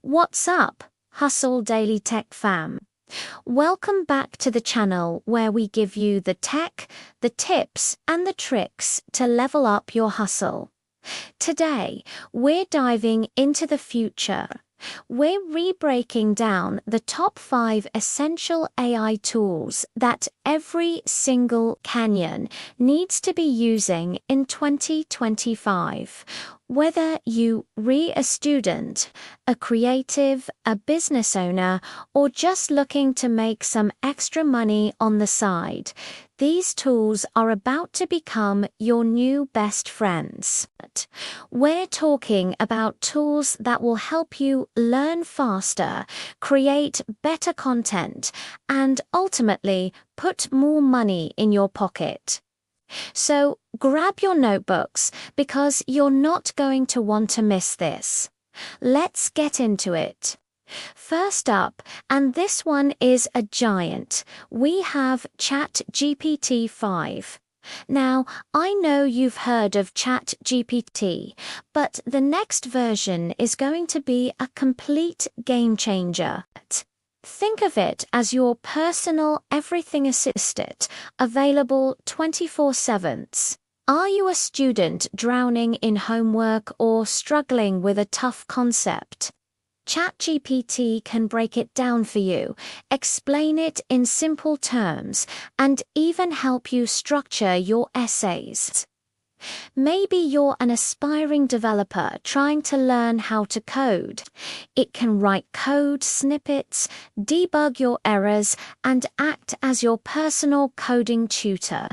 What's up, Hustle Daily Tech fam? Welcome back to the channel where we give you the tech, the tips, and the tricks to level up your hustle. Today, we're diving into the future. We're re-breaking down the top 5 essential AI tools that every single Kenyan needs to be using in 2025. Whether you are a student, a creative, a business owner, or just looking to make some extra money on the side, these tools are about to become your new best friends. We're talking about tools that will help you learn faster, create better content, and ultimately put more money in your pocket. So grab your notebooks because you're not going to want to miss this. Let's get into it. First up, and this one is a giant, we have ChatGPT 5. Now, I know you've heard of ChatGPT, but the next version is going to be a complete game changer. Think of it as your personal everything assistant, available 24/7. Are you a student drowning in homework or struggling with a tough concept? ChatGPT can break it down for you, explain it in simple terms, and even help you structure your essays. Maybe you're an aspiring developer trying to learn how to code. It can write code snippets, debug your errors, and act as your personal coding tutor.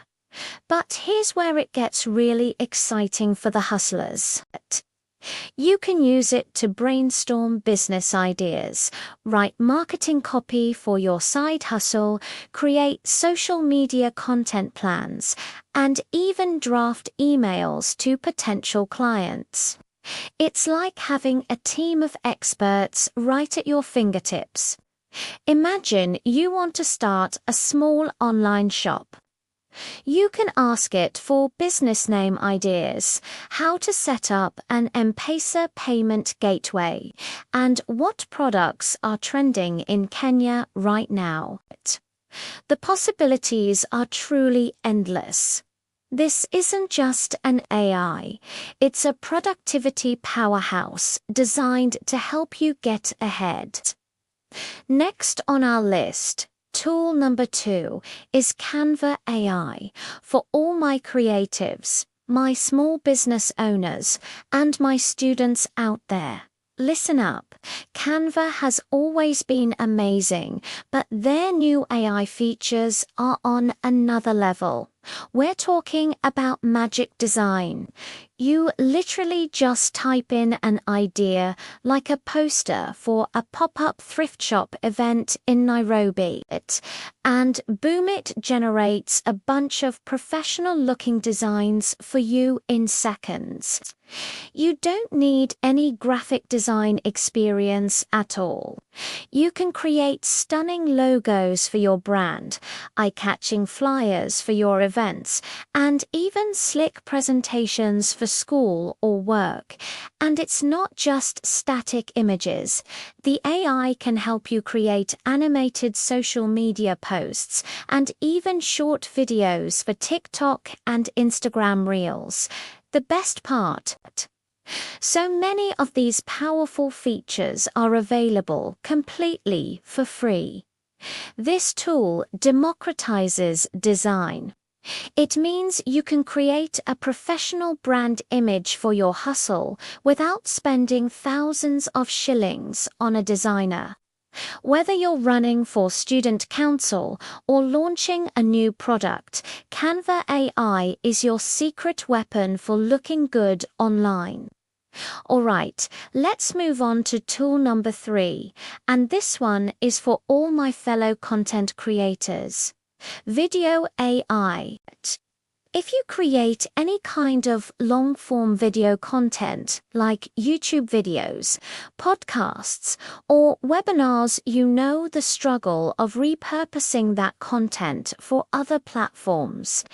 But here's where it gets really exciting for the hustlers. You can use it to brainstorm business ideas, write marketing copy for your side hustle, create social media content plans, and even draft emails to potential clients. It's like having a team of experts right at your fingertips. Imagine you want to start a small online shop. You can ask it for business name ideas, how to set up an M-Pesa payment gateway, and what products are trending in Kenya right now. The possibilities are truly endless. This isn't just an AI, it's a productivity powerhouse designed to help you get ahead. Next on our list, tool number 2 is Canva AI for all my creatives, my small business owners, and my students out there. Listen up, Canva has always been amazing, but their new AI features are on another level. We're talking about magic design. You literally just type in an idea, like a poster for a pop-up thrift shop event in Nairobi, and boom, it generates a bunch of professional-looking designs for you in seconds. You don't need any graphic design experience at all. You can create stunning logos for your brand, eye-catching flyers for your events, and even slick presentations for school or work. And it's not just static images. The AI can help you create animated social media posts and even short videos for TikTok and Instagram Reels. The best part, so many of these powerful features are available completely for free. This tool democratizes design. It means you can create a professional brand image for your hustle without spending thousands of shillings on a designer. Whether you're running for student council or launching a new product, Canva AI is your secret weapon for looking good online. Alright, let's move on to tool number 3, and this one is for all my fellow content creators. Vidyo.AI. If you create any kind of long-form video content, like YouTube videos, podcasts, or webinars, you know the struggle of repurposing that content for other platforms.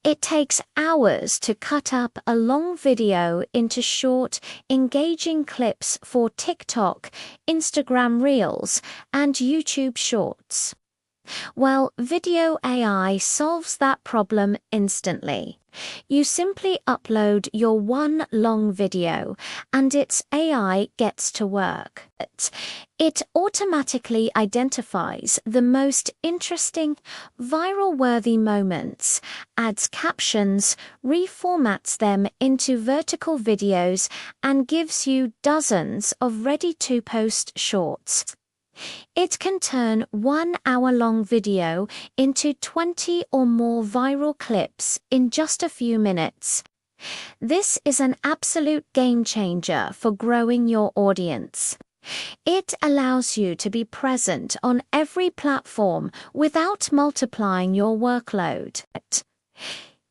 It takes hours to cut up a long video into short, engaging clips for TikTok, Instagram Reels, and YouTube Shorts. Well, Vidyo.AI solves that problem instantly. You simply upload your one long video, and its AI gets to work. It automatically identifies the most interesting, viral-worthy moments, adds captions, reformats them into vertical videos, and gives you dozens of ready-to-post shorts. It can turn 1 hour-long video into 20 or more viral clips in just a few minutes. This is an absolute game changer for growing your audience. It allows you to be present on every platform without multiplying your workload.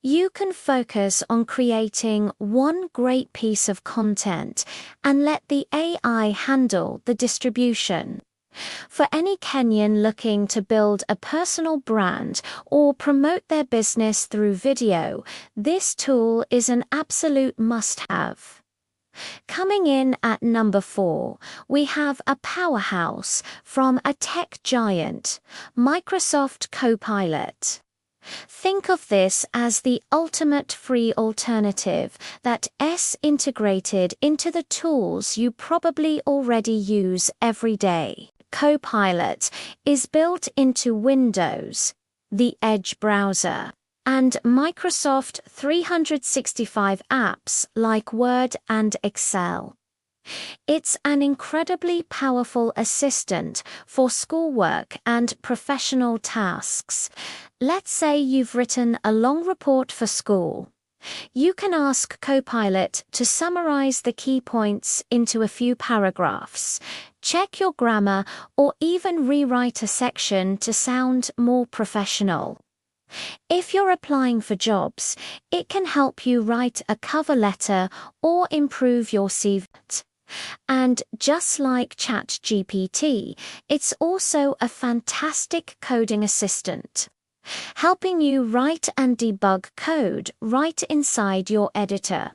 You can focus on creating one great piece of content and let the AI handle the distribution. For any Kenyan looking to build a personal brand or promote their business through video, this tool is an absolute must-have. Coming in at number 4, we have a powerhouse from a tech giant, Microsoft Copilot. Think of this as the ultimate free alternative that's integrated into the tools you probably already use every day. Copilot is built into Windows, the Edge browser, and Microsoft 365 apps like Word and Excel. It's an incredibly powerful assistant for schoolwork and professional tasks. Let's say you've written a long report for school. You can ask Copilot to summarize the key points into a few paragraphs, check your grammar, or even rewrite a section to sound more professional. If you're applying for jobs, it can help you write a cover letter or improve your CV. And just like ChatGPT, it's also a fantastic coding assistant, helping you write and debug code right inside your editor.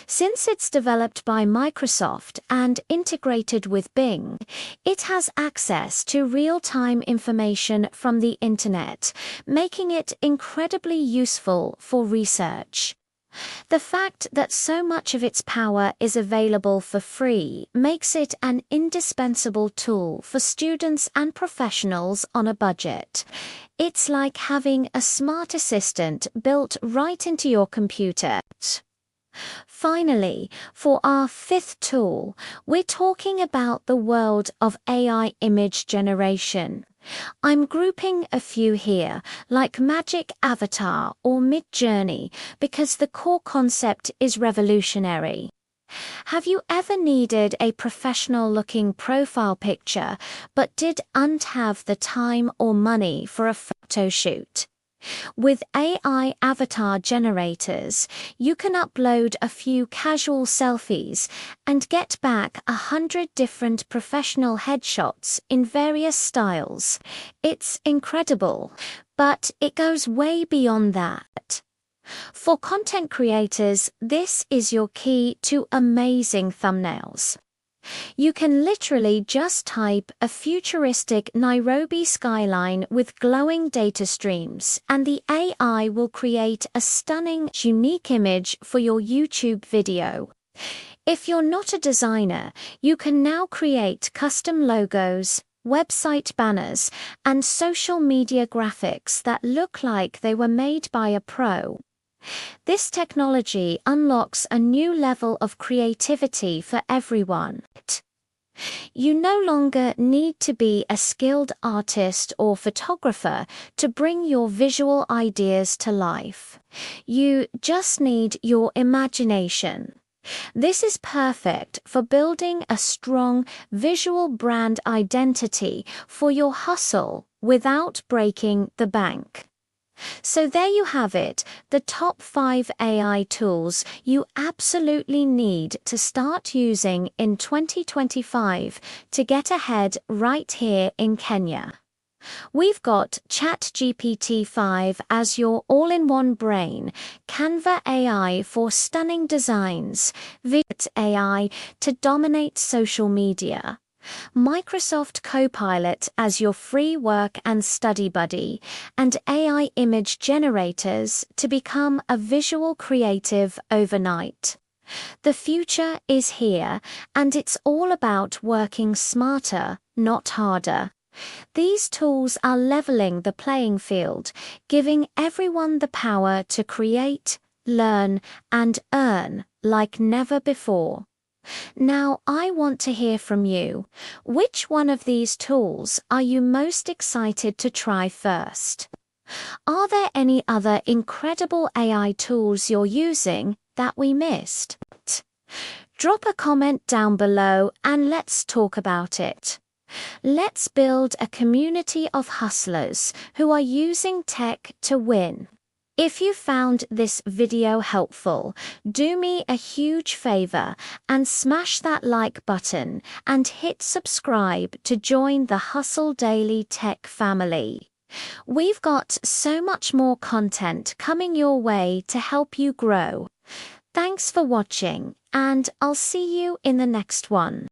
Since it's developed by Microsoft and integrated with Bing, it has access to real-time information from the internet, making it incredibly useful for research. The fact that so much of its power is available for free makes it an indispensable tool for students and professionals on a budget. It's like having a smart assistant built right into your computer. Finally, for our 5th tool, we're talking about the world of AI image generation. I'm grouping a few here, like Magic Avatar or Midjourney, because the core concept is revolutionary. Have you ever needed a professional-looking profile picture but didn't have the time or money for a photo shoot? With AI avatar generators, you can upload a few casual selfies and get back 100 different professional headshots in various styles. It's incredible, but it goes way beyond that. For content creators, this is your key to amazing thumbnails. You can literally just type a futuristic Nairobi skyline with glowing data streams, and the AI will create a stunning, unique image for your YouTube video. If you're not a designer, you can now create custom logos, website banners, and social media graphics that look like they were made by a pro. This technology unlocks a new level of creativity for everyone. You no longer need to be a skilled artist or photographer to bring your visual ideas to life. You just need your imagination. This is perfect for building a strong visual brand identity for your hustle without breaking the bank. So there you have it, the top 5 AI tools you absolutely need to start using in 2025 to get ahead right here in Kenya. We've got ChatGPT 5 as your all-in-one brain, Canva AI for stunning designs, Vidyo.AI to dominate social media, Microsoft Copilot as your free work and study buddy, and AI image generators to become a visual creative overnight. The future is here, and it's all about working smarter, not harder. These tools are leveling the playing field, giving everyone the power to create, learn, and earn like never before. Now, I want to hear from you. Which one of these tools are you most excited to try first? Are there any other incredible AI tools you're using that we missed? Drop a comment down below and let's talk about it. Let's build a community of hustlers who are using tech to win. If you found this video helpful, do me a huge favor and smash that like button and hit subscribe to join the Hustle Daily Tech family. We've got so much more content coming your way to help you grow. Thanks for watching, and I'll see you in the next one.